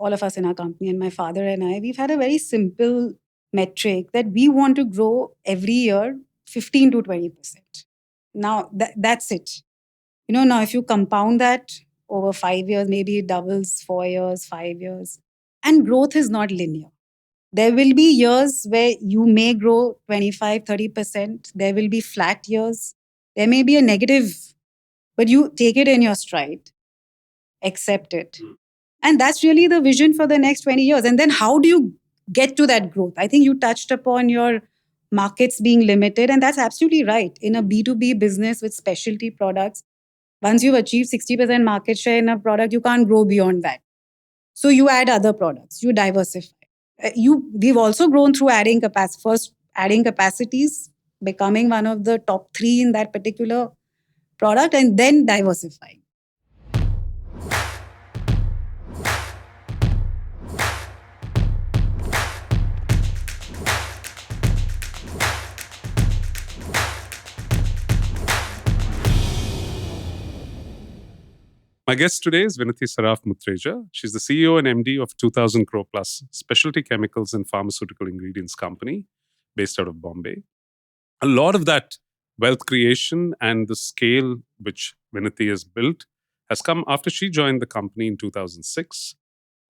all of us in our company and my father and I, we've had a very simple metric that we want to grow every year 15 to 20%. Now, that's it. Now if you compound that over 5 years, maybe it doubles 4 years, 5 years. And growth is not linear. There will be years where you may grow 25, 30%. There will be flat years. There may be a negative, but you take it in your stride, accept it. And that's really the vision for the next 20 years. And then how do you get to that growth? I think you touched upon your markets being limited, and that's absolutely right. In a B2B business with specialty products, once you've achieved 60% market share in a product, you can't grow beyond that. So you add other products, you diversify. We've also grown through adding capacity. First, adding capacities, becoming one of the top 3 in that particular product, and then diversifying. My guest today is Vinati Saraf Mutreja. She's the CEO and MD of 2,000 crore plus specialty chemicals and pharmaceutical ingredients company based out of Bombay. A lot of that wealth creation and the scale which Vinati has built has come after she joined the company in 2006.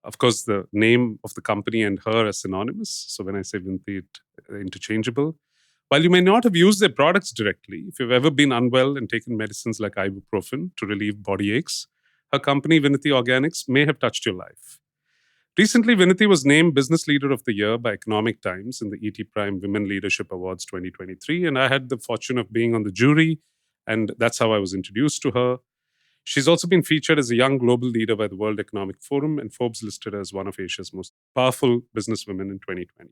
Of course, the name of the company and her are synonymous. So when I say Vinati, interchangeable. While you may not have used their products directly, if you've ever been unwell and taken medicines like ibuprofen to relieve body aches, her company, Vinati Organics, may have touched your life. Recently, Vinati was named Business Leader of the Year by Economic Times in the ET Prime Women Leadership Awards 2023. And I had the fortune of being on the jury, and that's how I was introduced to her. She's also been featured as a young global leader by the World Economic Forum, and Forbes listed her as one of Asia's most powerful businesswomen in 2020.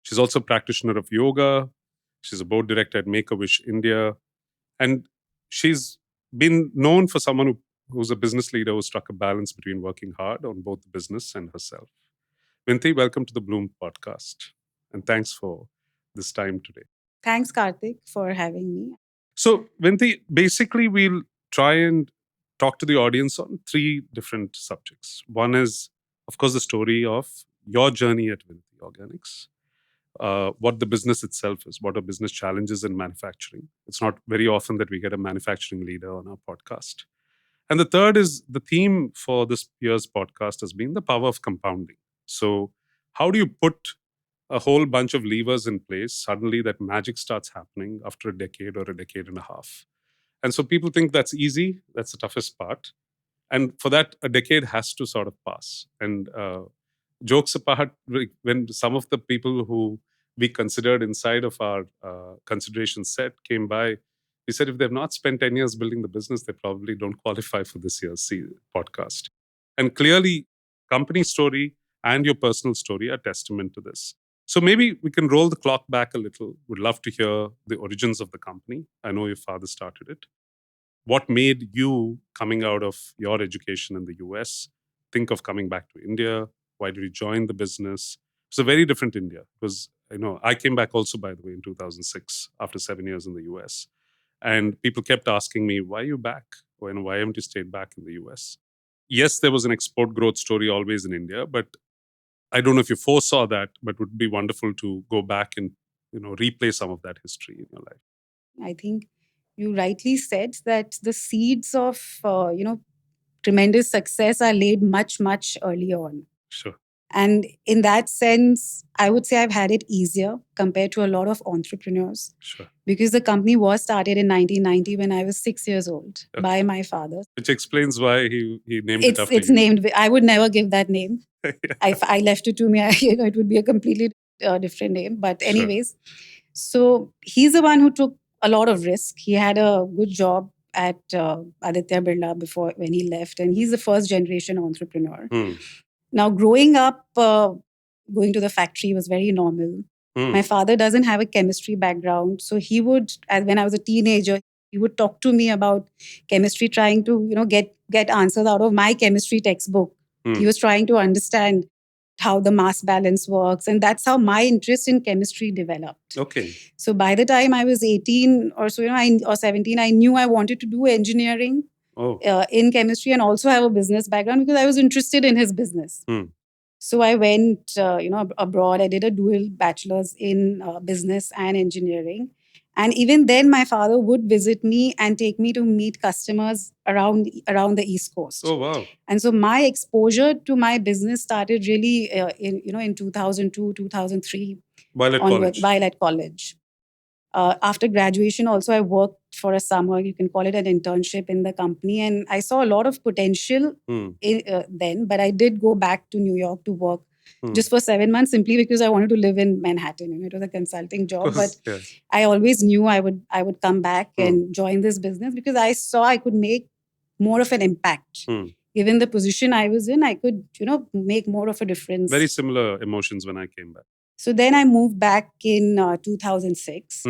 She's also a practitioner of yoga. She's a board director at Make-A-Wish India. And she's been known for someone who's a business leader who struck a balance between working hard on both the business and herself. Vinati, welcome to the Blume Podcast. And thanks for this time today. Thanks, Karthik, for having me. So, Vinati, basically, we'll try and talk to the audience on 3 different subjects. One is, of course, the story of your journey at Vinati Organics. What the business itself is, what are business challenges in manufacturing. It's not very often that we get a manufacturing leader on our podcast. And the third is the theme for this year's podcast has been the power of compounding. So how do you put a whole bunch of levers in place, suddenly that magic starts happening after a decade or a decade and a half? And so people think that's easy, that's the toughest part. And for that, a decade has to sort of pass. And jokes apart, when some of the people who we considered inside of our consideration set came by, he said if they've not spent 10 years building the business, they probably don't qualify for this year's podcast. And clearly, company story and your personal story are testament to this. So maybe we can roll the clock back a little. Would love to hear the origins of the company. I know your father started it. What made you, coming out of your education in the US, think of coming back to India? Why did you join the business? It's a very different India. Because I came back also, by the way, in 2006 after 7 years in the US. And people kept asking me, why are you back? Why haven't you stayed back in the US? Yes, there was an export growth story always in India, but I don't know if you foresaw that, but it would be wonderful to go back and replay some of that history in your life. I think you rightly said that the seeds of tremendous success are laid much, much early on. Sure. And in that sense, I would say I've had it easier compared to a lot of entrepreneurs. Sure. Because the company was started in 1990 when I was 6 years old by my father. Which explains why he named it after it's you. Named. I would never give that name. If I left it to me, it would be a completely different name. But anyways, so he's the one who took a lot of risk. He had a good job at Aditya Birla before when he left. And he's the first generation entrepreneur. Now, growing up, going to the factory was very normal. My father doesn't have a chemistry background. So he would, when I was a teenager, he would talk to me about chemistry, trying to, get answers out of my chemistry textbook. He was trying to understand how the mass balance works. And that's how my interest in chemistry developed. Okay. So by the time I was 18 or so, or 17, I knew I wanted to do engineering in chemistry and also have a business background because I was interested in his business. So I went, abroad. I did a dual bachelor's in business and engineering. And even then, my father would visit me and take me to meet customers around the East Coast. Oh, wow. And so my exposure to my business started really in 2002, 2003 While at onward, college. while at college. After graduation, also, I worked for a summer. You can call it an internship in the company. And I saw a lot of potential then, but I did go back to New York to work just for 7 months simply because I wanted to live in Manhattan. It was a consulting job, but Yeah. I always knew I would come back and join this business because I saw I could make more of an impact. Given the position I was in, I could, make more of a difference. Very similar emotions when I came back. So then I moved back in 2006.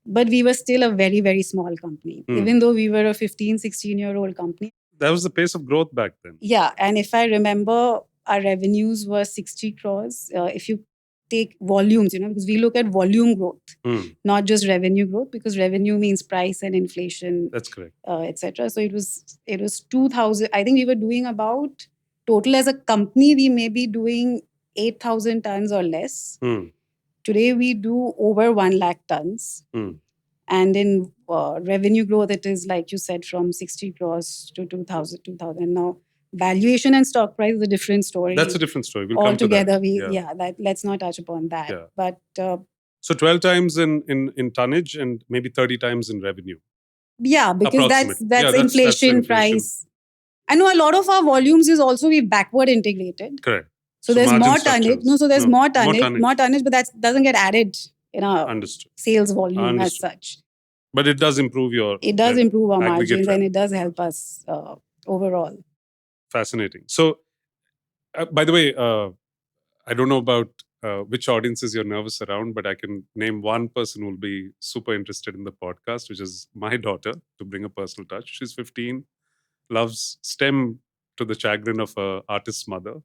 But we were still a very, very small company, even though we were a 15, 16-year-old company. That was the pace of growth back then. Yeah. And if I remember, our revenues were 60 crores. If you take volumes, because we look at volume growth, not just revenue growth, because revenue means price and inflation. That's correct. Etc. So it was 2000. I think we were doing about, total as a company, we may be doing 8,000 tons or less. Today we do over 1 lakh tons. And in revenue growth, it is like you said, from 60 crores to 2,000. Now, valuation and stock price is a different story. That's a different story. We'll come together. Let's not touch upon that. Yeah. But so 12 times in tonnage and maybe 30 times in revenue. Yeah, because that's inflation, price. I know a lot of our volumes is also we backward integrated. Correct. So there's more tonnage. There's more tonnage, but that doesn't get added in our sales volume as such. But it does improve improve our margins and it does help us overall. Fascinating. So, by the way, I don't know about which audiences you're nervous around, but I can name one person who will be super interested in the podcast, which is my daughter, to bring a personal touch. She's 15, loves STEM to the chagrin of her artist's mother,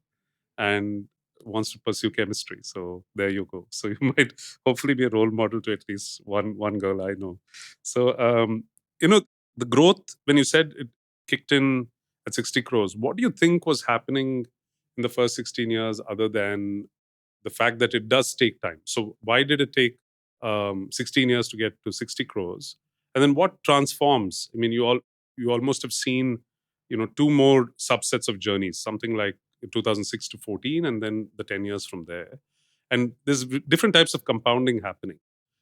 and wants to pursue chemistry. So there you go. So you might hopefully be a role model to at least one girl I know. So, the growth, when you said it kicked in at 60 crores, what do you think was happening in the first 16 years other than the fact that it does take time? So why did it take 16 years to get to 60 crores? And then what transforms? I mean, you almost have seen, two more subsets of journeys, something like 2006 to 14, and then the 10 years from there. And there's different types of compounding happening.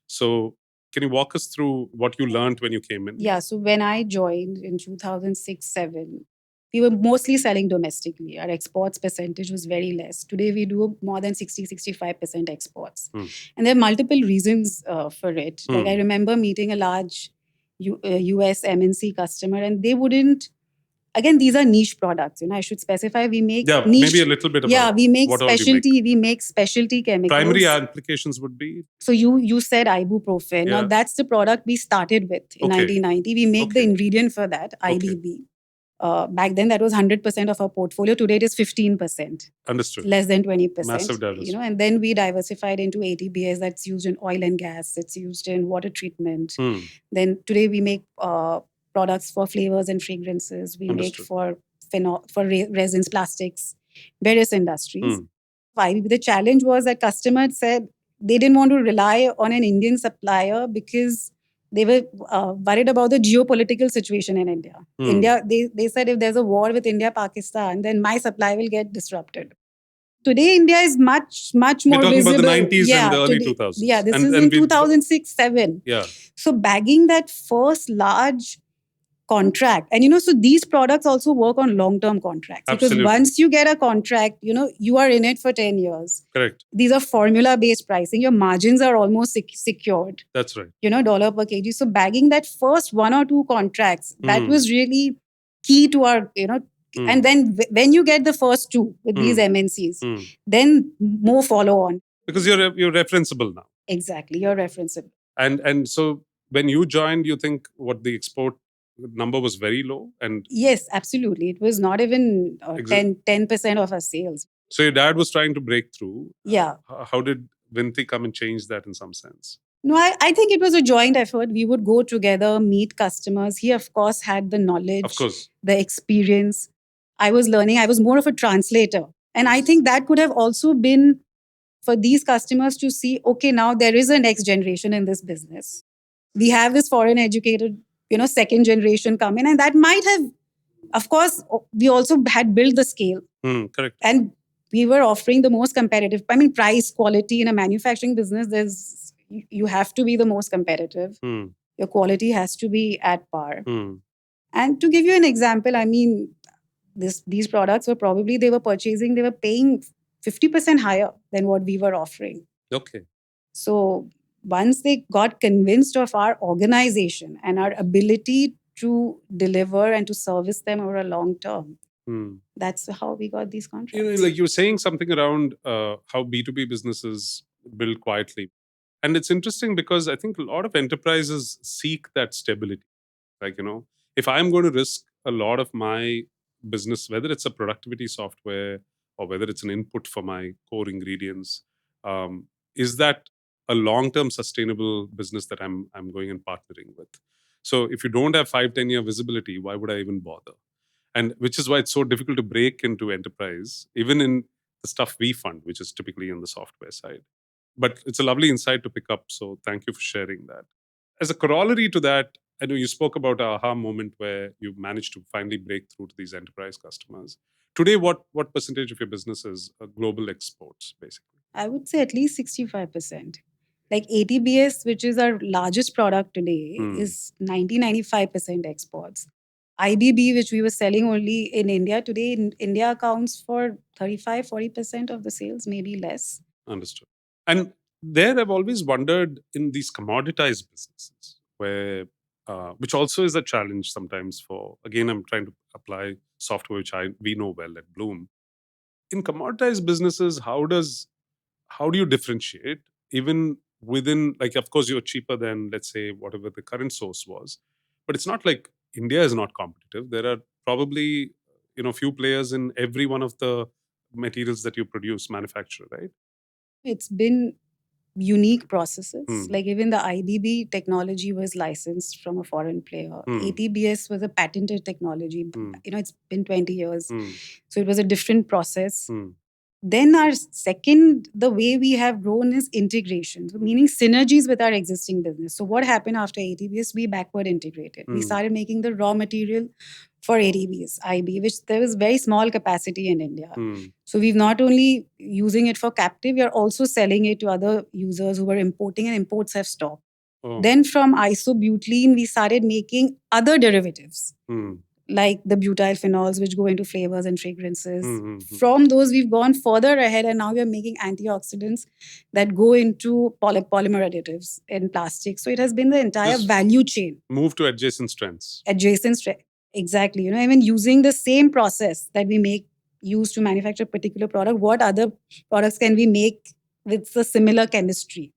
So can you walk us through what you learned when you came in? Yeah. So when I joined in 2006-07, we were mostly selling domestically. Our exports percentage was very less. Today, we do more than 60-65% exports. And there are multiple reasons for it. Like I remember meeting a large US MNC customer, and they wouldn't. Again, these are niche products. I should specify. We make niche. Maybe a little bit about. Yeah, we make specialty. We make specialty chemicals. Primary applications would be. So you said ibuprofen. Yeah. Now that's the product we started with in 1990. We make the ingredient for that, IBB. Back then, that was 100% of our portfolio. Today, it is 15%. Understood. Less than 20%. Massive diversity. And then we diversified into ATBS that's used in oil and gas. It's used in water treatment. Then today, we make products for flavors and fragrances. We make for resins, plastics, various industries. The challenge was that customers said they didn't want to rely on an Indian supplier because they were worried about the geopolitical situation in India. India, they said if there's a war with India, Pakistan, then my supply will get disrupted. Today, India is much more visible. We're talking about the 90s and the early 2000s. Yeah, this is in 2006-07. Yeah. So bagging that first large contract. And so these products also work on long-term contracts. Absolutely. Because once you get a contract, you are in it for 10 years. Correct. These are formula-based pricing. Your margins are almost secured. That's right. $1 per kg. So bagging that first 1 or 2 contracts, that was really key to our, and then when you get the first 2 with these MNCs, then more follow on. Because you're referenceable now. Exactly. You're referenceable. And so when you joined, you think what the export number was very low? And yes, absolutely. It was not even 10% of our sales. So your dad was trying to break through. Yeah. How did Vinati come and change that in some sense? No, I think it was a joint effort. We would go together, meet customers. He, of course, had the knowledge, of course, the experience. I was learning. I was more of a translator. And I think that could have also been for these customers to see, okay, now there is a next generation in this business. We have this foreign educated, second generation come in, and that might have, of course, we also had built the scale. Correct. And we were offering the most competitive, price, quality in a manufacturing business, you have to be the most competitive. Your quality has to be at par. And to give you an example, these products they were paying 50% higher than what we were offering. Okay. So once they got convinced of our organization and our ability to deliver and to service them over a long term, that's how we got these contracts. Like you were saying something around how B2B businesses build quietly. And it's interesting because I think a lot of enterprises seek that stability. Like, if I'm going to risk a lot of my business, whether it's a productivity software or whether it's an input for my core ingredients, is that a long-term sustainable business that I'm going and partnering with? So if you don't have 5-10 year visibility, why would I even bother? And which is why it's so difficult to break into enterprise, even in the stuff we fund, which is typically on the software side. But it's a lovely insight to pick up. So thank you for sharing that. As a corollary to that, I know you spoke about a aha moment where you managed to finally break through to these enterprise customers. Today, what percentage of your business is global exports, basically? I would say at least 65%. Like ATBS, which is our largest product today, is 95% exports. IBB, which we were selling only in India, today in India accounts for 35-40% of the sales, maybe less. Understood. And there I've always wondered in these commoditized businesses where which also is a challenge sometimes for, again, I'm trying to apply software which we know well at Blume. In commoditized businesses, how do you differentiate even within, like, of course you're cheaper than, let's say, whatever the current source was, but it's not like India is not competitive. There are probably few players in every one of the materials that you manufacture, right? It's been unique processes. Like even the IBB technology was licensed from a foreign player. ATBS was a patented technology. It's been 20 years. So it was a different process. Then the way we have grown is integration, meaning synergies with our existing business. So what happened after ATBS? We backward integrated. We started making the raw material for ATBS, IB, which there was very small capacity in India. So we've not only using it for captive, we are also selling it to other users who were importing, and imports have stopped. Then from isobutylene, we started making other derivatives. Like the butyl phenols, which go into flavors and fragrances. From those, we've gone further ahead, and now we are making antioxidants that go into polymer additives in plastic. So it has been the entire value chain. Move to adjacent strengths. Exactly. Even using the same process that we use to manufacture a particular product, what other products can we make with the similar chemistry?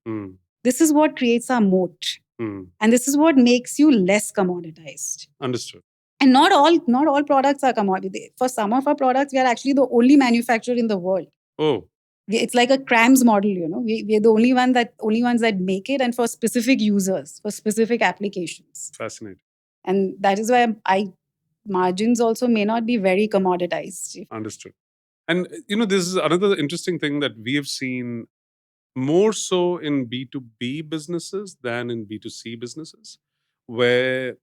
This is what creates our moat. And this is what makes you less commoditized. Understood. And not all products are commodity. For some of our products, we are actually the only manufacturer in the world. Oh. It's like a CRAMS model, We're the only ones that make it, and for specific users, for specific applications. Fascinating. And that is why margins also may not be very commoditized. Understood. And this is another interesting thing that we have seen more so in B2B businesses than in B2C businesses, where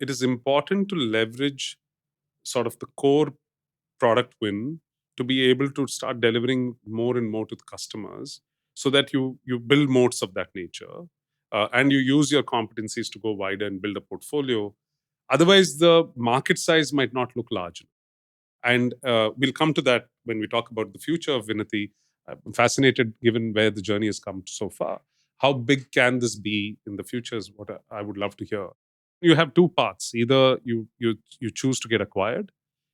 it is important to leverage sort of the core product win to be able to start delivering more and more to the customers, so that you build moats of that nature, and you use your competencies to go wider and build a portfolio. Otherwise, the market size might not look large. And we'll come to that when we talk about the future of Vinati. I'm fascinated, given where the journey has come so far. How big can this be in the future is what I would love to hear. You have two paths. Either you choose to get acquired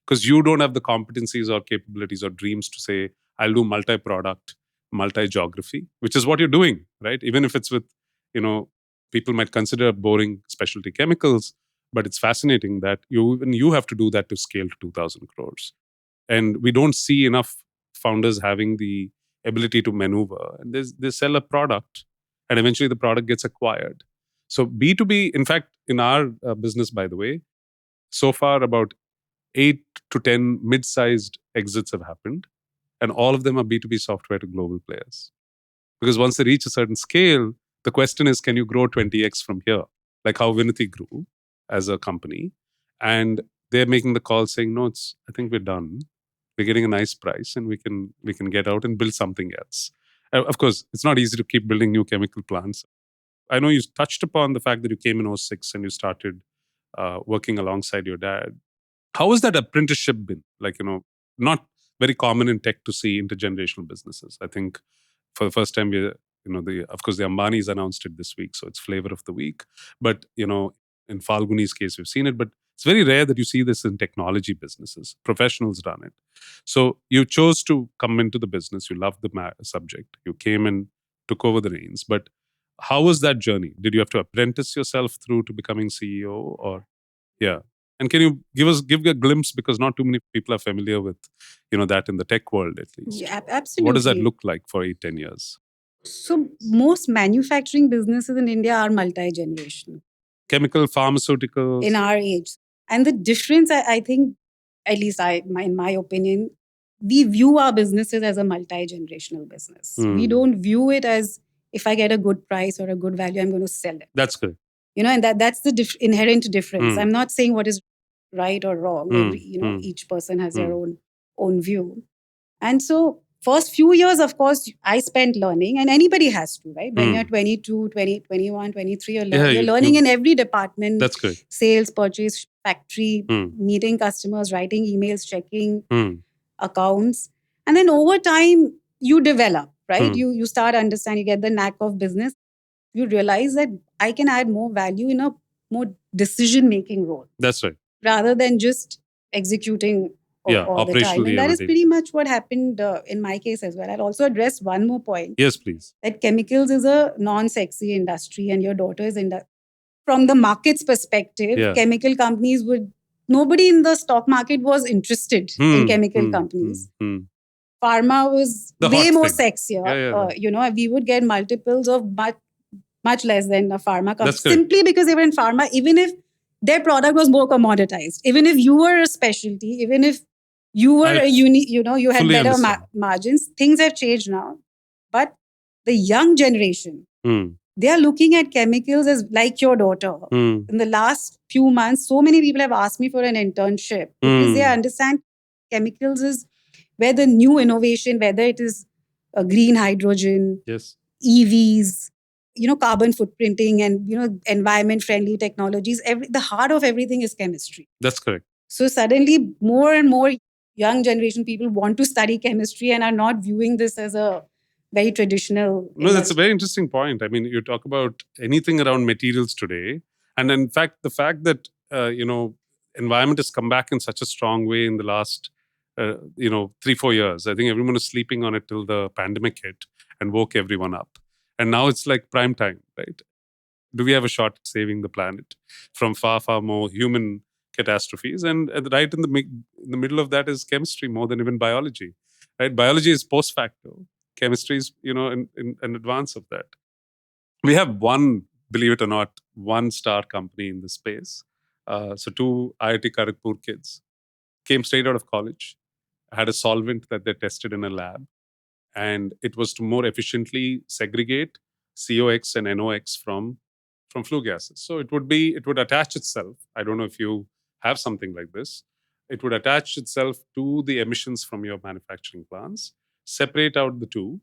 because you don't have the competencies or capabilities or dreams to say, I'll do multi-product, multi-geography, which is what you're doing, right? Even if it's with, people might consider boring specialty chemicals, but it's fascinating that you have to do that to scale to 2,000 crores. And we don't see enough founders having the ability to maneuver. And they sell a product, and eventually the product gets acquired. So B2B, in fact, in our business, by the way, so far about 8 to 10 mid-sized exits have happened, and all of them are B2B software to global players. Because once they reach a certain scale, the question is, can you grow 20x from here? Like how Vinati grew as a company. And they're making the call saying, no, I think we're done. We're getting a nice price and we can get out and build something else. Of course, it's not easy to keep building new chemical plants. I know you touched upon the fact that you came in '06 and you started working alongside your dad. How has that apprenticeship been? Like, not very common in tech to see intergenerational businesses. I think for the first time, of course, the Ambanis announced it this week, so it's flavor of the week. But, in Falguni's case, we've seen it, but it's very rare that you see this in technology businesses. Professionals run it. So you chose to come into the business. You loved the subject. You came and took over the reins. But how was that journey? Did you have to apprentice yourself through to becoming CEO, or yeah? And can you give a glimpse, because not too many people are familiar with that in the tech world at least. Yeah, What does that absolutely. look like for 8-10 years? So most manufacturing businesses in India are multi-generational Chemical, pharmaceuticals. in our age. And the difference, I think, at least in my opinion, we view our businesses as a multi-generational business. We don't view it as, if I get a good price or a good value, I'm going to sell it. That's good. And that's the inherent difference. I'm not saying what is right or wrong. Each person has their own view. And so first few years, of course, I spent learning, and anybody has to, right? When you're 22, 20, 21, 23, you're learning in every department. That's good. Sales, purchase, factory, meeting customers, writing emails, checking accounts. And then over time, you develop, right? You start understanding, you get the knack of business. You realize that I can add more value in a more decision-making role. That's right. Rather than just executing all the time. And that is pretty much what happened in my case as well. I'll also address one more point. Yes, please. That chemicals is a non-sexy industry, and your daughter is from the market's perspective, chemical companies nobody in the stock market was interested in chemical companies. Pharma was way more sexier. We would get multiples of much less than a pharma company. Simply because they were in pharma, even if their product was more commoditized, even if you were a specialty, even if you were a unique, you had better margins. Things have changed now. But the young generation, they are looking at chemicals as like your daughter. In the last few months, so many people have asked me for an internship because they understand chemicals is where the new innovation, whether it is a green hydrogen, EVs, carbon footprinting and, environment friendly technologies. The heart of everything is chemistry. That's correct. So suddenly more and more young generation people want to study chemistry and are not viewing this as a very traditional. No, that's a very interesting point. I mean, you talk about anything around materials today. And in fact, the fact that, environment has come back in such a strong way in the last, 3-4 years. I think everyone was sleeping on it till the pandemic hit and woke everyone up. And now it's like prime time, right? Do we have a shot at saving the planet from far, far more human catastrophes? And right in the middle of that is chemistry more than even biology, right? Biology is post facto. Chemistry is, in advance of that. We have believe it or not, one star company in this space. So 2 IIT Kharagpur kids came straight out of college, had a solvent that they tested in a lab, and it was to more efficiently segregate COX and NOx from flue gases. So it would attach itself. I don't know if you have something like this. It would attach itself to the emissions from your manufacturing plants, separate out the two,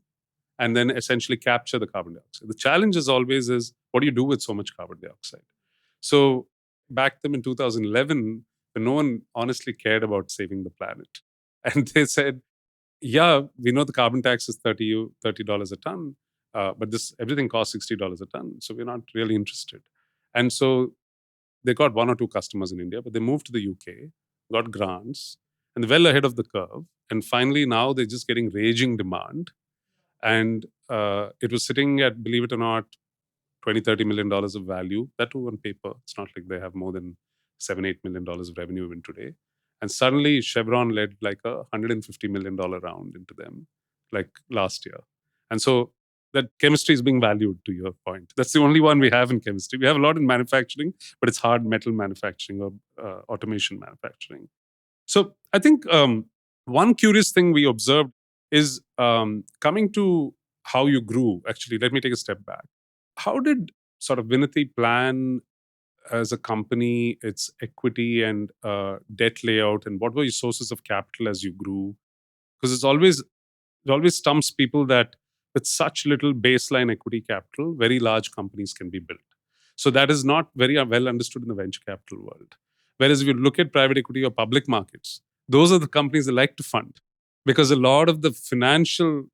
and then essentially capture the carbon dioxide. The challenge is always what do you do with so much carbon dioxide? So back then in 2011, when no one honestly cared about saving the planet, and they said, yeah, we know the carbon tax is $30 a ton, but everything costs $60 a ton, so we're not really interested. And so they got 1 or 2 customers in India, but they moved to the UK, got grants, and they're well ahead of the curve. And finally, now they're just getting raging demand. And it was sitting at, believe it or not, $20-30 million of value. That too on paper. It's not like they have more than $7-8 million of revenue even today. And suddenly Chevron led like a $150 million round into them, like last year. And so that chemistry is being valued, to your point. That's the only one we have in chemistry. We have a lot in manufacturing, but it's hard metal manufacturing or automation manufacturing. So I think one curious thing we observed is coming to how you grew. Actually, let me take a step back. How did sort of Vinati plan as a company its equity and debt layout, and what were your sources of capital as you grew? Because it always stumps people that with such little baseline equity capital, very large companies can be built. So that is not very well understood in the venture capital world. Whereas if you look at private equity or public markets, those are the companies that like to fund because a lot of the financial,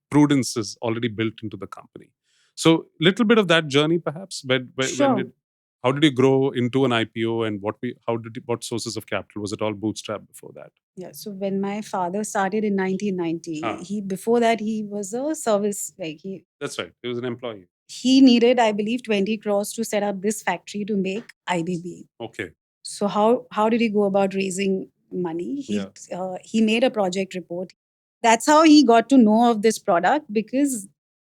prudence is already built into the company. So little bit of that journey, perhaps. Sure. How did you grow into an IPO, and what sources of capital was it? All bootstrap before that? Yeah. So when my father started in 1990, Ah. before that he was a service, That's right. He was an employee. He needed, I believe, 20 crores to set up this factory to make IBB. Okay. So how did he go about raising money? He made a project report. That's how he got to know of this product, because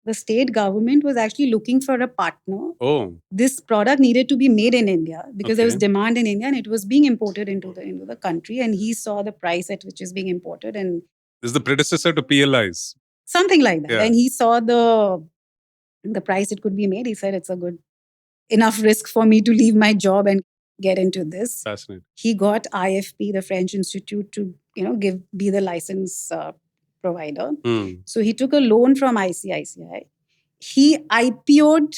the state government was actually looking for a partner. Oh. This product needed to be made in India because there was Okay. demand in India and it was being imported into the country. And he saw the price at which is being imported, and This is the predecessor to PLIs. something like that. Yeah. And he saw the price it could be made. He said it's a good enough risk for me to leave my job and get into this. Fascinating. He got IFP, the French Institute, to be the license provider. So he took a loan from ICICI. He IPO'd.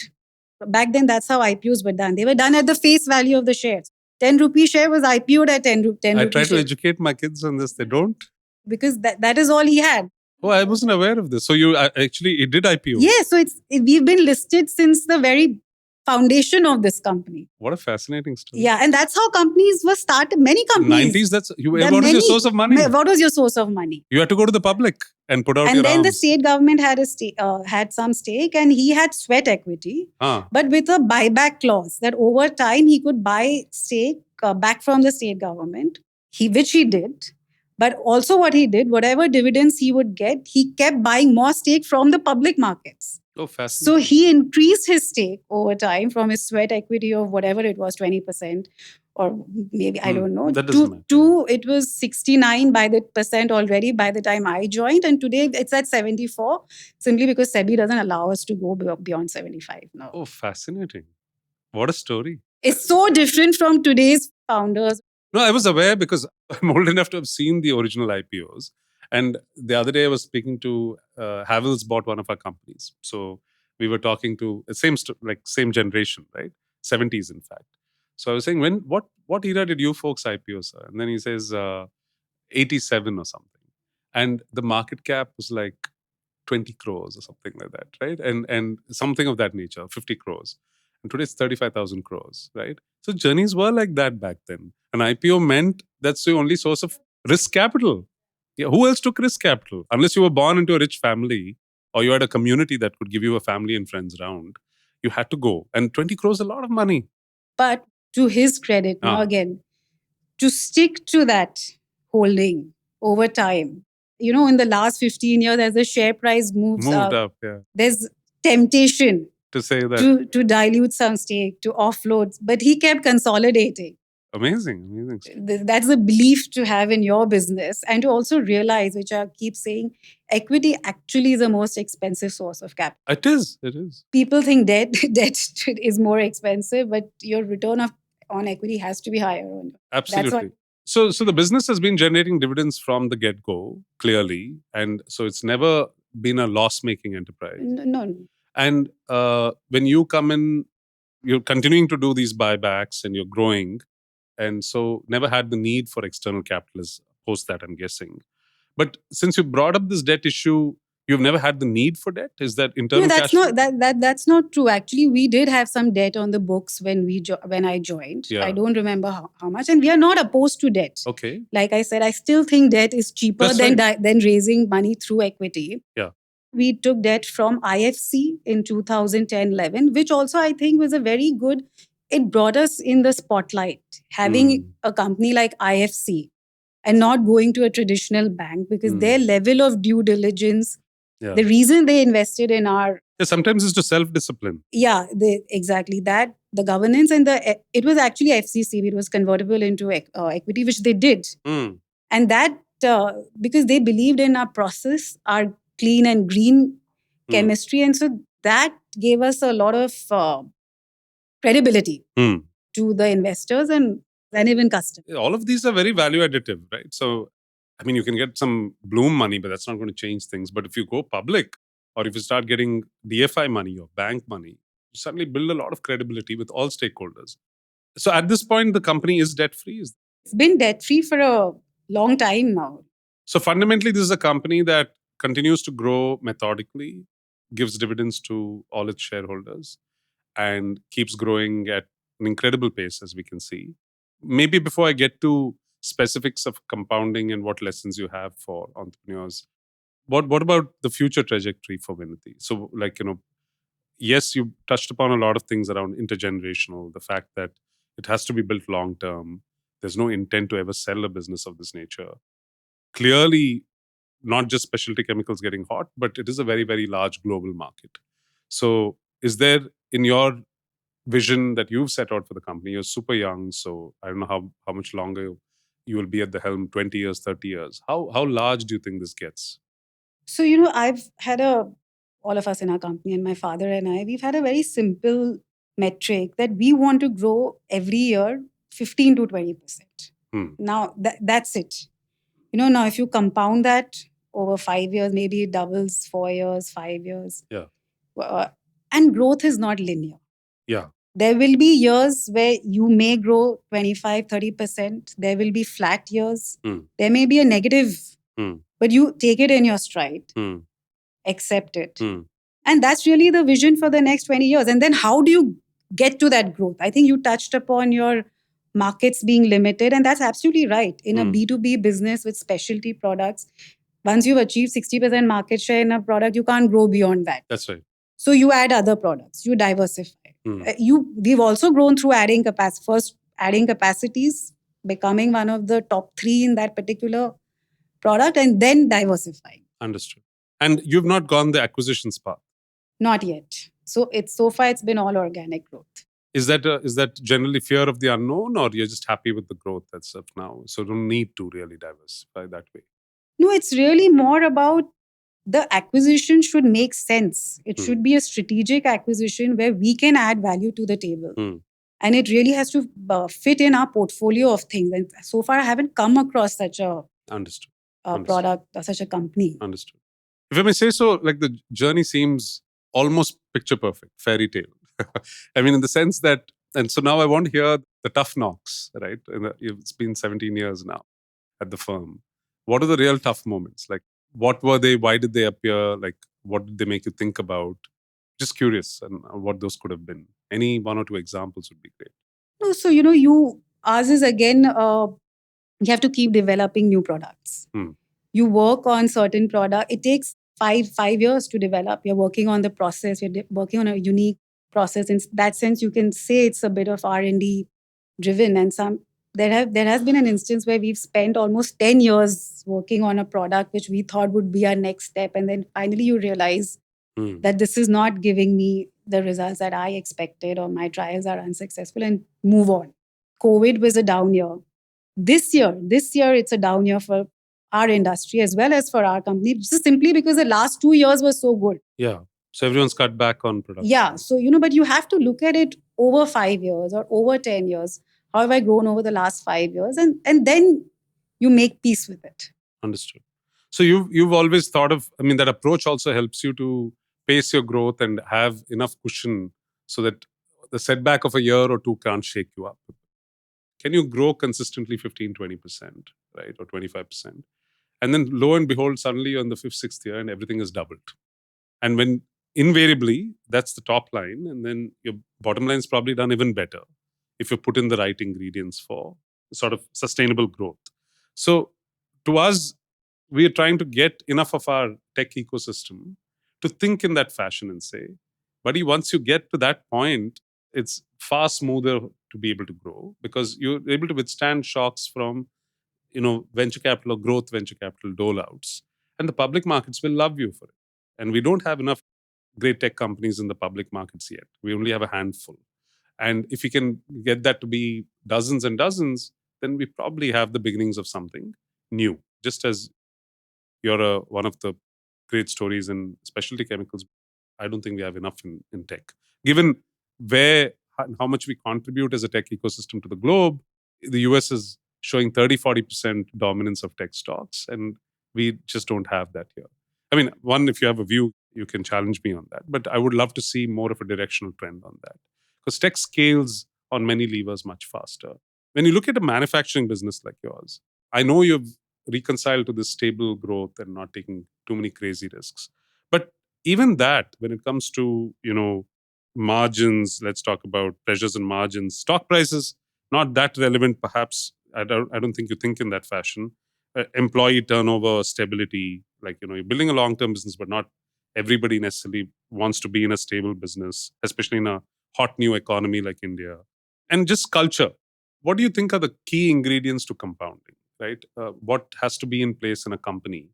Back then, that's how IPOs were done. They were done at the face value of the shares. 10 rupee share was IPO'd at 10 rupee. I try to educate my kids on this. They don't. Because that is all he had. Oh, I wasn't aware of this. So you actually, it did IPO? Yeah, so we've been listed since the very foundation of this company. What a fascinating story. Yeah, and that's how companies were started. Many companies. 90s, what was your source of money? What was your source of money? You had to go to the public and put out your And then arms. the state government had some stake, and he had sweat equity, but with a buyback clause that over time he could buy stake back from the state government, which he did. But also what he did, whatever dividends he would get, he kept buying more stake from the public markets. Oh, fascinating. So he increased his stake over time from his sweat equity of whatever it was, 20%, or maybe, I don't know, to it was 69 by the percent already by the time I joined. And today it's at 74, simply because SEBI doesn't allow us to go beyond 75 now. Oh, fascinating. What a story. It's so different from today's founders. No, I was aware because I'm old enough to have seen the original IPOs. And the other day I was speaking to Havells bought one of our companies. So we were talking to same generation, right? 70s, in fact. So I was saying, what era did you folks IPO, sir? And then he says 87 or something. And the market cap was like 20 crores or something like that, right? And something of that nature, 50 crores. And today it's 35,000 crores, right? So journeys were like that back then. An IPO meant that's the only source of risk capital. Yeah, who else took risk capital? Unless you were born into a rich family or you had a community that could give you a family and friends around, you had to go. And 20 crores is a lot of money. But to his credit, now again, to stick to that holding over time, in the last 15 years, as the share price moved up, there's temptation to say that to dilute some stake, to offload, but he kept consolidating. Amazing. That's a belief to have in your business, and to also realize, which I keep saying, equity actually is the most expensive source of capital. It is. People think debt is more expensive, but your return on equity has to be higher. Absolutely. So the business has been generating dividends from the get-go, clearly, and so it's never been a loss-making enterprise. No. And when you come in, you're continuing to do these buybacks and you're growing. And so never had the need for external capitalists post that, I'm guessing. But since you brought up this debt issue, you've never had the need for debt? Is that internal cash flow? That's not true. Actually, we did have some debt on the books when I joined. Yeah. I don't remember how much. And we are not opposed to debt. Okay. Like I said, I still think debt is cheaper than raising money through equity. Yeah. We took debt from IFC in 2010-11, which also I think was a very good, it brought us in the spotlight, having a company like IFC and not going to a traditional bank, because their level of due diligence, the reason they invested in our... Sometimes it's to self-discipline. Yeah, exactly. That the governance and it was actually FCC. It was convertible into equity, which they did. And that, because they believed in our process, our clean and green chemistry. And so that gave us a lot of credibility to the investors and even customers. All of these are very value additive, right? So, I mean, you can get some Blume money, but that's not going to change things. But if you go public or if you start getting DFI money or bank money, you suddenly build a lot of credibility with all stakeholders. So at this point, the company is debt free. It's been debt free for a long time now. So fundamentally, this is a company that continues to grow methodically, gives dividends to all its shareholders, and keeps growing at an incredible pace, as we can see. Maybe before I get to specifics of compounding and what lessons you have for entrepreneurs, what about the future trajectory for Vinati? So, yes, you touched upon a lot of things around intergenerational, the fact that it has to be built long term. There's no intent to ever sell a business of this nature. Clearly, not just specialty chemicals getting hot, but it is a very, very large global market. So, is there in your vision that you've set out for the company? You're super young, so I don't know how much longer you will be at the helm, 20 years, 30 years. How large do you think this gets? So, I've had all of us in our company, and my father and I, we've had a very simple metric that we want to grow every year 15 to 20%. Now, that's it. Now if you compound that over 5 years, maybe it doubles 4 years, 5 years. Yeah. And growth is not linear. Yeah. There will be years where you may grow 25, 30%. There will be flat years. There may be a negative, but you take it in your stride, accept it. And that's really the vision for the next 20 years. And then how do you get to that growth? I think you touched upon your markets being limited, and that's absolutely right. In a B2B business with specialty products, once you've achieved 60% market share in a product, you can't grow beyond that. That's right. So you add other products, you diversify. We've also grown through adding capacity. First, adding capacities, becoming one of the top 3 in that particular product, and then diversifying. Understood. And you've not gone the acquisitions path? Not yet. So far it's been all organic growth. Is that generally fear of the unknown, or you're just happy with the growth that's up now? So don't need to really diversify that way. No, it's really more about the acquisition should make sense. It should be a strategic acquisition where we can add value to the table. And it really has to fit in our portfolio of things. And so far, I haven't come across such a product or such a company. Understood. If I may say so, like the journey seems almost picture perfect, fairy tale. I mean, in the sense that, and so now I want to hear the tough knocks, right? It's been 17 years now at the firm. What are the real tough moments? Like, what were they? Why did they appear? Like, what did they make you think about? Just curious, and what those could have been. Any 1 or 2 examples would be great. No, so ours is again, you have to keep developing new products. You work on certain product. It takes five years to develop. You're working on the process. You're working on a unique process. In that sense, you can say it's a bit of R&D driven. And there has been an instance where we've spent almost 10 years working on a product which we thought would be our next step. And then finally you realize that this is not giving me the results that I expected, or my trials are unsuccessful, and move on. COVID was a down year. This year, it's a down year for our industry as well as for our company, just simply because the last 2 years were so good. Yeah. So everyone's cut back on production. Yeah. So, but you have to look at it over 5 years or over 10 years. How have I grown over the last 5 years? And then you make peace with it. Understood. So you've always thought of, I mean, that approach also helps you to pace your growth and have enough cushion so that the setback of a year or 2 can't shake you up. Can you grow consistently 15, 20%, right? Or 25%? And then lo and behold, suddenly you're in the 5th, 6th year and everything is doubled. And when invariably, that's the top line. And then your bottom line is probably done even better if you put in the right ingredients for sort of sustainable growth. So to us, we are trying to get enough of our tech ecosystem to think in that fashion and say, buddy, once you get to that point, it's far smoother to be able to grow because you're able to withstand shocks from, venture capital or growth venture capital doleouts. And the public markets will love you for it. And we don't have enough great tech companies in the public markets yet. We only have a handful. And if we can get that to be dozens and dozens, then we probably have the beginnings of something new. Just as you're one of the great stories in specialty chemicals, I don't think we have enough in tech. Given where how much we contribute as a tech ecosystem to the globe, the US is showing 30-40% dominance of tech stocks, and we just don't have that here. I mean, one, if you have a view, you can challenge me on that. But I would love to see more of a directional trend on that. Because tech scales on many levers much faster. When you look at a manufacturing business like yours, I know you've reconciled to this stable growth and not taking too many crazy risks. But even that, when it comes to, margins, let's talk about pressures and margins, stock prices, not that relevant, perhaps. I don't think you think in that fashion. Employee turnover, stability, like, you're building a long-term business, but not everybody necessarily wants to be in a stable business, especially in a hot new economy like India. And just culture. What do you think are the key ingredients to compounding, right? What has to be in place in a company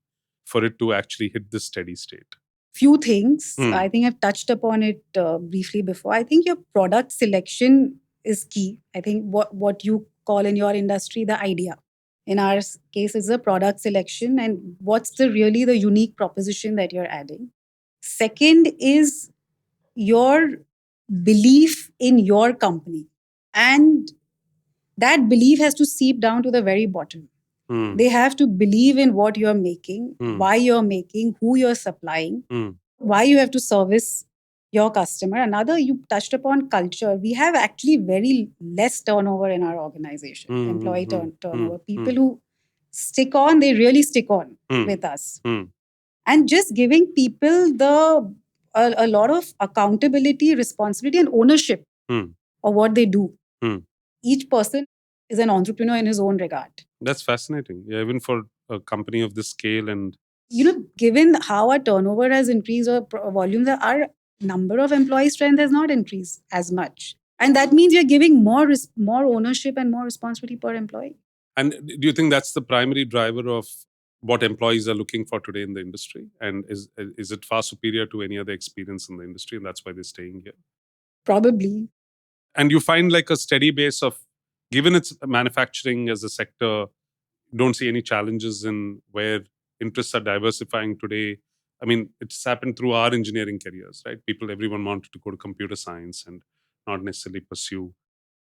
for it to actually hit this steady state? Few things. Hmm. I think I've touched upon it briefly before. I think your product selection is key. I think what you call in your industry the idea. In our case, is the product selection and what's the unique proposition that you're adding. Second is your belief in your company. And that belief has to seep down to the very bottom. Hmm. They have to believe in what you're making, Hmm. why you're making, who you're supplying, Hmm. why you have to service your customer. Another, you touched upon culture. We have actually very less turnover in our organization, Hmm. employee Hmm. turnover. Hmm. People who stick on, they really stick on Hmm. with us. Hmm. And just giving people a lot of accountability, responsibility, and ownership Hmm. of what they do. Hmm. Each person is an entrepreneur in his own regard. That's fascinating. Yeah, even for a company of this scale and Given how our turnover has increased or volumes, our number of employee strength has not increased as much. And that means you're giving more ownership and more responsibility per employee. And do you think that's the primary driver of what employees are looking for today in the industry? And is it far superior to any other experience in the industry, and that's why they're staying here? Probably. And you find like a steady base of, given its manufacturing as a sector, don't see any challenges in where interests are diversifying today. I mean, it's happened through our engineering careers, right? Everyone wanted to go to computer science and not necessarily pursue.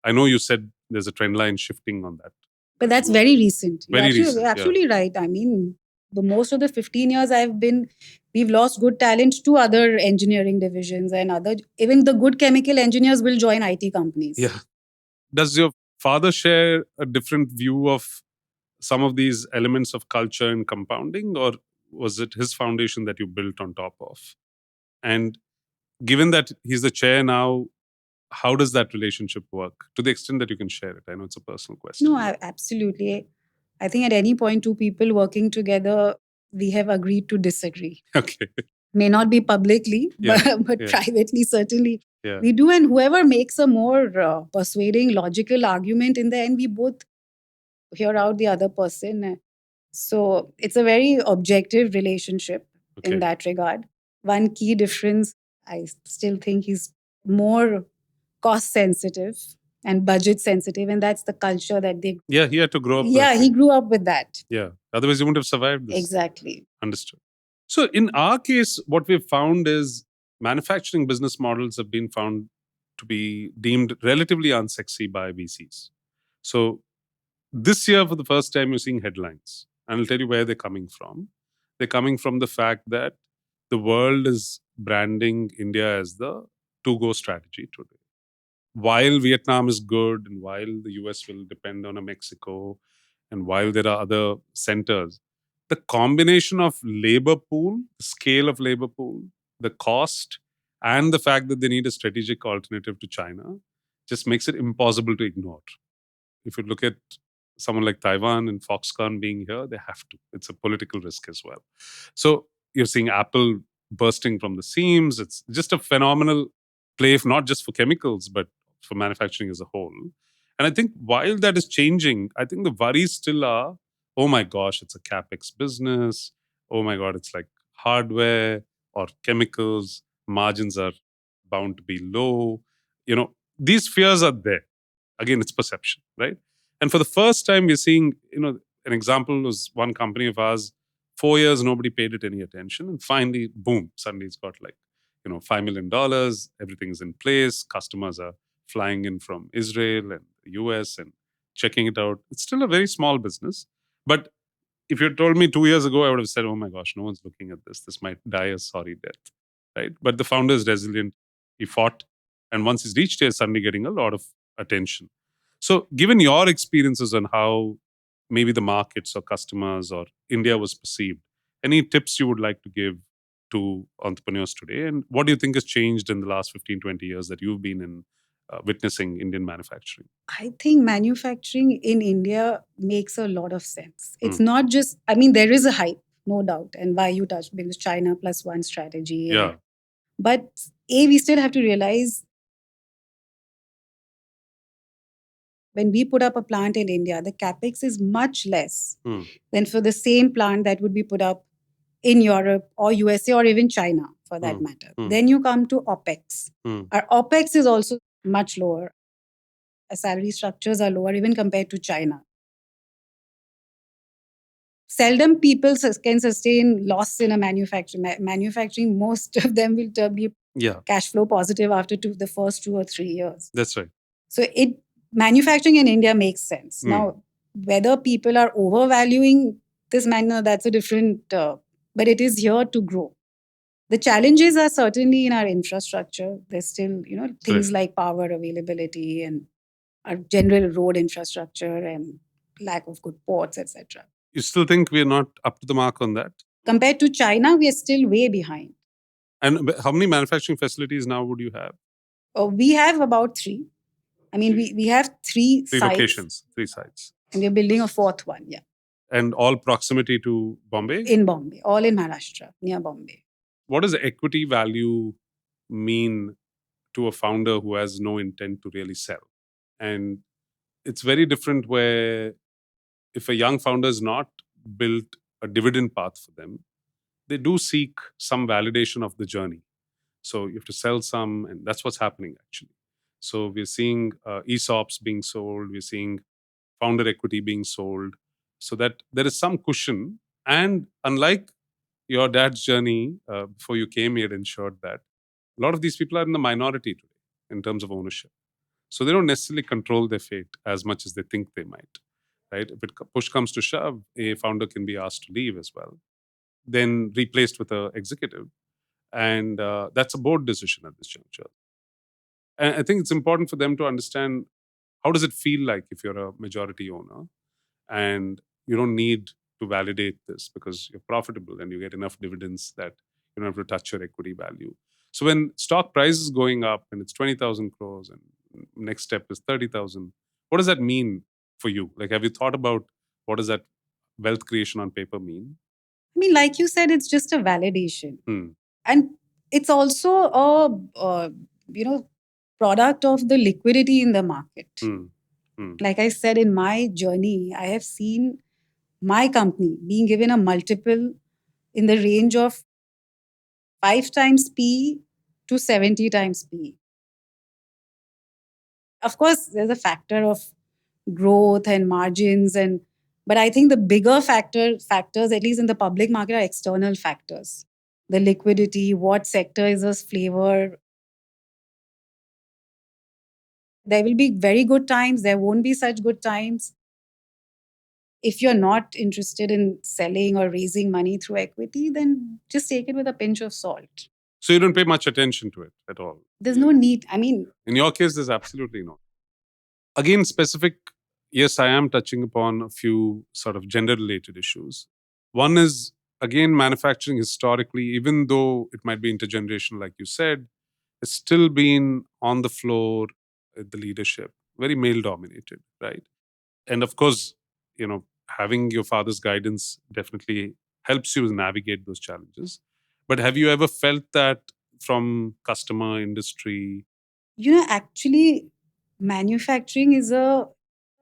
I know you said there's a trend line shifting on that. But that's very recent. Very You're recent, yeah. absolutely right. I mean, the most of the 15 years we've lost good talent to other engineering divisions and even the good chemical engineers will join IT companies. Yeah. Does your father share a different view of some of these elements of culture and compounding, or was it his foundation that you built on top of? And given that he's the chair now, how does that relationship work, to the extent that you can share it? I know it's a personal question. No, absolutely. I think at any point, two people working together, we have agreed to disagree. Okay. May not be publicly, Yeah, but yeah. privately, certainly. Yeah. We do. And whoever makes a more persuading, logical argument in the end, we both hear out the other person. So it's a very objective relationship Okay. in that regard. One key difference, I still think he's more cost sensitive and budget sensitive, and that's the culture that they. Yeah, he had to grow up Yeah, with he it. grew up with that. Yeah. Otherwise, he wouldn't have survived this. Exactly. Understood. So in our case, what we've found is manufacturing business models have been found to be deemed relatively unsexy by VCs. So this year, for the first time, you're seeing headlines. And I'll tell you where they're coming from. They're coming from the fact that the world is branding India as the to-go strategy today. While Vietnam is good and while the US will depend on a Mexico and while there are other centers, the combination of labor pool, the scale of labor pool, the cost, and the fact that they need a strategic alternative to China just makes it impossible to ignore. If you look at someone like Taiwan and Foxconn being here, they have to. It's a political risk as well. So you're seeing Apple bursting from the seams. It's just a phenomenal play, not just for chemicals, but for manufacturing as a whole. And I think while that is changing, I think the worries still are, oh my gosh, it's a capex business. Oh my God, it's like hardware or chemicals. Margins are bound to be low. these fears are there. Again, it's perception, right? And for the first time, we're seeing, an example was one company of ours, 4 years, nobody paid it any attention. And finally, boom, suddenly it's got like, $5 million, everything's in place. Customers are flying in from Israel and the US and checking it out. It's still a very small business. But if you had told me 2 years ago, I would have said, oh my gosh, no one's looking at this. This might die a sorry death, right? But the founder is resilient. He fought. And once he's reached here, suddenly getting a lot of attention. So, given your experiences on how maybe the markets or customers or India was perceived, any tips you would like to give to entrepreneurs today? And what do you think has changed in the last 15, 20 years that you've been in witnessing Indian manufacturing? I think manufacturing in India makes a lot of sense. It's not just, there is a hype, no doubt, and why you touched, because China plus one strategy. Yeah. But we still have to realize when we put up a plant in India, the capex is much less than for the same plant that would be put up in Europe or USA or even China for that matter. Then you come to OPEX. Our OPEX is also much lower. Our salary structures are lower even compared to China. Seldom people can sustain loss in a manufacturing. Manufacturing, most of them will be cash flow positive after the first 2 or 3 years. That's right. So manufacturing in India makes sense. Now, whether people are overvaluing this manner, that's a different, but it is here to grow. The challenges are certainly in our infrastructure. There's still, things like power availability and our general road infrastructure and lack of good ports, etc. You still think we're not up to the mark on that? Compared to China, we are still way behind. And how many manufacturing facilities now would you have? We have about 3. We have 3 sites. 3 locations, 3 sites. And we're building a 4th one, yeah. And all proximity to Bombay? In Bombay, all in Maharashtra, near Bombay. What does equity value mean to a founder who has no intent to really sell? And it's very different where if a young founder has not built a dividend path for them, they do seek some validation of the journey. So you have to sell some, and that's what's happening actually. So we're seeing ESOPs being sold, we're seeing founder equity being sold, so that there is some cushion. And unlike your dad's journey, before you came here, ensured that a lot of these people are in the minority today in terms of ownership. So they don't necessarily control their fate as much as they think they might, right? If push comes to shove, a founder can be asked to leave as well, then replaced with an executive. And that's a board decision at this juncture. And I think it's important for them to understand, how does it feel like if you're a majority owner and you don't need to validate this because you're profitable and you get enough dividends that you don't have to touch your equity value. So when stock price is going up and it's 20,000 crores and next step is 30,000, what does that mean for you? Like, have you thought about what does that wealth creation on paper mean? Like you said, it's just a validation. And it's also a, product of the liquidity in the market. Like I said, in my journey, I have seen my company being given a multiple in the range of 5 times P to 70 times P. Of course, there's a factor of growth and margins, but I think the bigger factors, at least in the public market, are external factors. The liquidity, what sector is this flavor. There will be very good times. There won't be such good times. If you're not interested in selling or raising money through equity, then just take it with a pinch of salt. So you don't pay much attention to it at all? There's no need. In your case, there's absolutely no. Again, specific, yes, I am touching upon a few sort of gender-related issues. One is, again, manufacturing historically, even though it might be intergenerational, like you said, it's still been on the floor at the leadership, very male-dominated, right? And of course, having your father's guidance definitely helps you navigate those challenges. But have you ever felt that from customer industry? Actually, manufacturing is a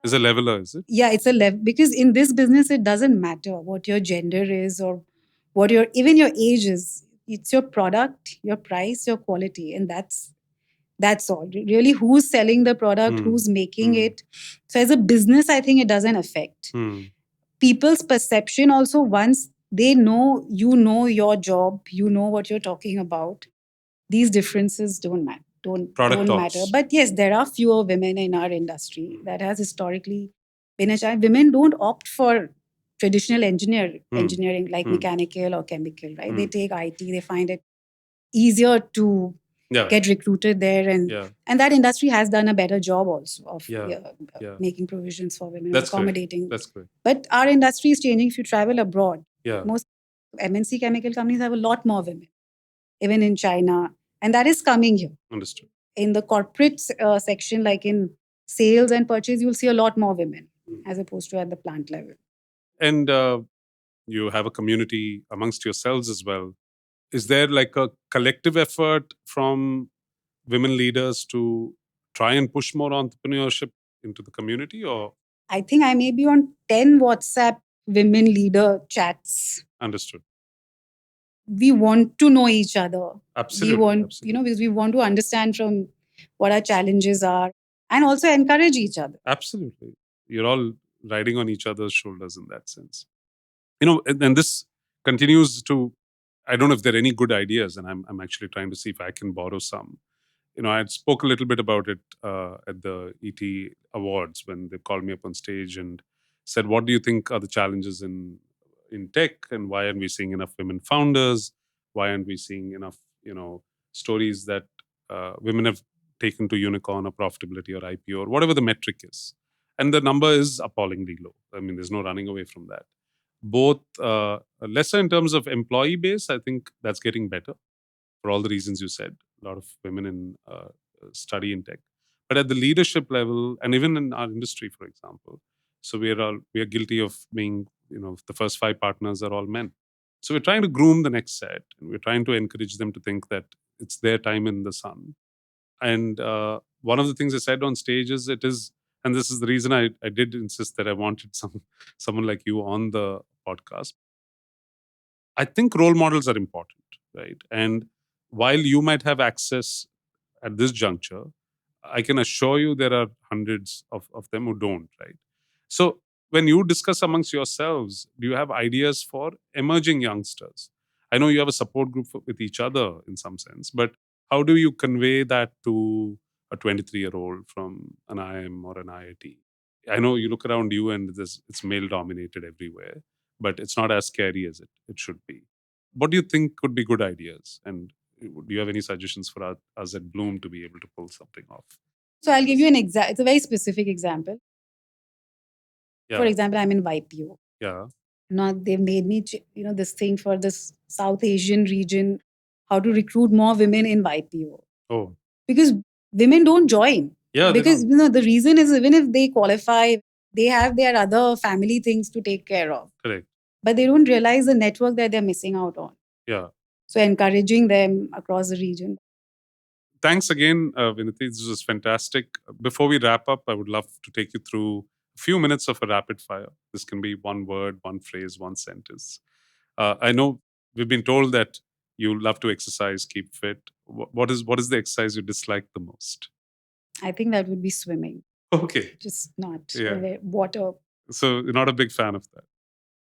leveler, is it? Yeah, it's a level, because in this business, it doesn't matter what your gender is or even your age is. It's your product, your price, your quality, and that's That's all. Really, who's selling the product, who's making it. So, as a business, I think it doesn't affect. People's perception also, once they know you know your job, you know what you're talking about, these differences don't matter. Don't matter. But yes, there are fewer women in our industry. That has historically been a challenge. Women don't opt for traditional engineering like mechanical or chemical, right? They take IT. They find it easier to get recruited there, and that industry has done a better job also of making provisions for women, accommodating. That's great. But our industry is changing. If you travel abroad, most MNC chemical companies have a lot more women, even in China, and that is coming here. Understood. In the corporate section, like in sales and purchase, you'll see a lot more women as opposed to at the plant level. And you have a community amongst yourselves as well. Is there like a collective effort from women leaders to try and push more entrepreneurship into the community, or? I think I may be on 10 WhatsApp women leader chats. Understood. We want to know each other. Absolutely. We want, absolutely. Because we want to understand from what our challenges are and also encourage each other. Absolutely. You're all riding on each other's shoulders in that sense. And this continues to, I don't know if there are any good ideas, and I'm actually trying to see if I can borrow some. I had spoke a little bit about it at the ET Awards when they called me up on stage and said, "What do you think are the challenges in tech, and why aren't we seeing enough women founders? Why aren't we seeing enough, stories that women have taken to unicorn or profitability or IPO or whatever the metric is?" And the number is appallingly low. I mean, there's no running away from that. Both lesser in terms of employee base, I think that's getting better for all the reasons you said. A lot of women in study in tech, but at the leadership level, and even in our industry, for example, so we are guilty of being, the first 5 partners are all men. So we're trying to groom the next set, and we're trying to encourage them to think that it's their time in the sun. And one of the things I said on stage is and this is the reason I did insist that I wanted someone like you on the podcast. I think role models are important, right? And while you might have access at this juncture, I can assure you there are hundreds of them who don't, right? So when you discuss amongst yourselves, do you have ideas for emerging youngsters? I know you have a support group with each other in some sense, but how do you convey that to a 23-year-old from an IIM or an IIT? I know you look around you and it's male dominated everywhere, but it's not as scary as it should be. What do you think could be good ideas? And do you have any suggestions for us at Blume to be able to pull something off? So I'll give you an example. It's a very specific example. Yeah. For example, I'm in YPO. Yeah. Now they've made me, this thing for this South Asian region, how to recruit more women in YPO. Oh. Because women don't join. Yeah. Because the reason is, even if they qualify, they have their other family things to take care of. Correct. But they don't realize the network that they're missing out on. Yeah. So encouraging them across the region. Thanks again, Vinati. This was fantastic. Before we wrap up, I would love to take you through a few minutes of a rapid fire. This can be one word, one phrase, one sentence. I know we've been told that you love to exercise, keep fit. What is the exercise you dislike the most? I think that would be swimming. Okay. Just not Yeah. water. So you're not a big fan of that.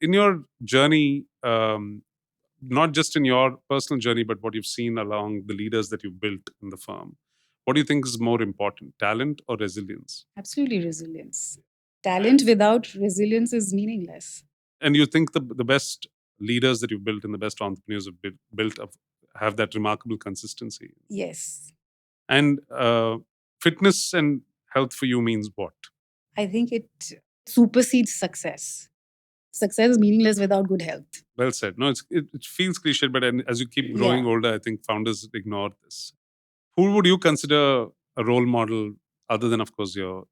In your journey, not just in your personal journey, but what you've seen along the leaders that you've built in the firm, what do you think is more important, talent or resilience? Absolutely resilience. Talent without resilience is meaningless. And you think the best leaders that you've built and the best entrepreneurs have built up have that remarkable consistency? Yes. And fitness and health for you means what? I think it supersedes success. Success is meaningless without good health. Well said. No, it feels cliched, but as you keep growing older, I think founders ignore this. Who would you consider a role model other than, of course, your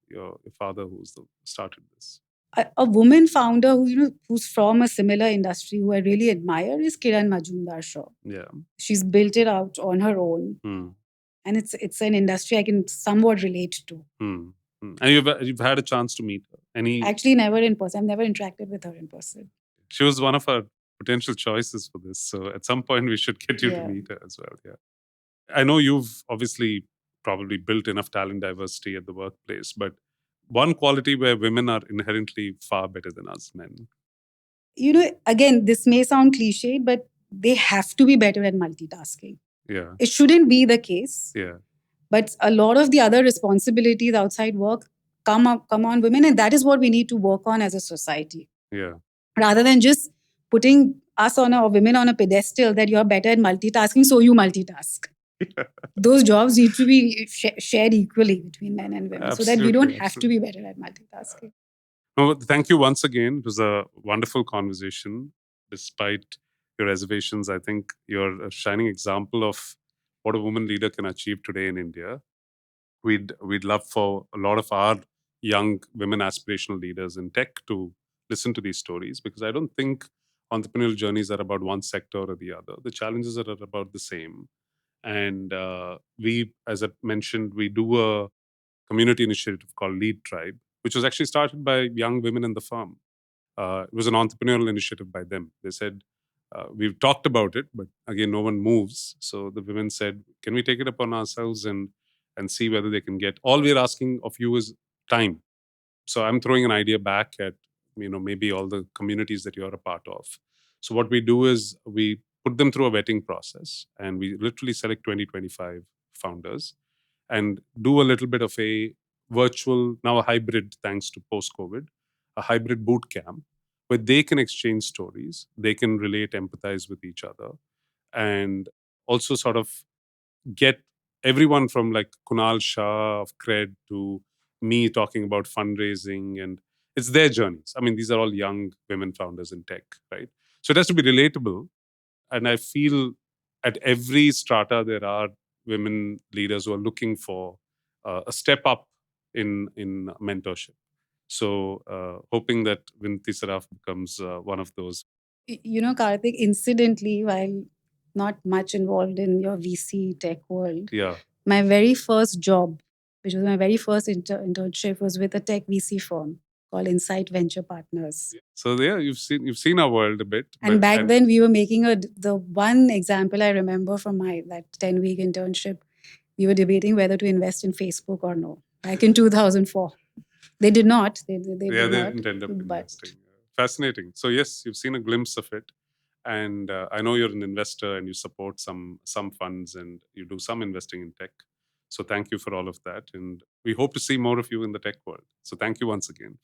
father, who's started this? A woman founder who's from a similar industry who I really admire is Kiran Majumdar-Shaw. Yeah. She's built it out on her own. And it's an industry I can somewhat relate to. And you've had a chance to meet her? Actually, never in person. I've never interacted with her in person. She was one of our potential choices for this. So at some point, we should get you to meet her as well. Yeah. I know you've obviously probably built enough talent diversity at the workplace. But one quality where women are inherently far better than us men. Again, this may sound cliched, but they have to be better at multitasking. Yeah. It shouldn't be the case. Yeah. But a lot of the other responsibilities outside work come on women, and that is what we need to work on as a society. Yeah. Rather than just putting us or women on a pedestal that you're better at multitasking, so you multitask. Those jobs need to be shared equally between men and women, so that we don't have to be better at multitasking. No, thank you once again. It was a wonderful conversation. Despite your reservations, I think you're a shining example of what a woman leader can achieve today in India. We'd love for a lot of our young women aspirational leaders in tech to listen to these stories, because I don't think entrepreneurial journeys are about one sector or the other. The challenges are about the same. And we, as I mentioned, we do a community initiative called Lead Tribe, which was actually started by young women in the firm. It was an entrepreneurial initiative by them. They said, we've talked about it, but again, no one moves. So the women said, can we take it upon ourselves and see whether they can get, all we're asking of you is time. So I'm throwing an idea back at, maybe all the communities that you're a part of. So what we do is we put them through a vetting process, and we literally select 2025 founders and do a little bit of a virtual, now a hybrid, thanks to post-COVID, a hybrid boot camp where they can exchange stories, they can relate, empathize with each other, and also sort of get everyone from like Kunal Shah of Cred to me talking about fundraising, and it's their journeys. I mean, these are all young women founders in tech, right? So it has to be relatable. And I feel at every strata there are women leaders who are looking for a step up in mentorship. So hoping that Vinati Saraf becomes one of those. Karthik, incidentally, while not much involved in your VC tech world, Yeah. my very first job, which was my very first internship, was with a tech VC firm called Insight Venture Partners. So yeah, you've seen our world a bit. And back then, we were making the one example I remember from that 10-week internship. We were debating whether to invest in Facebook or no. Back in 2004, they did not. They didn't end up investing. Fascinating. So yes, you've seen a glimpse of it, and I know you're an investor and you support some funds and you do some investing in tech. So thank you for all of that, and we hope to see more of you in the tech world. So thank you once again.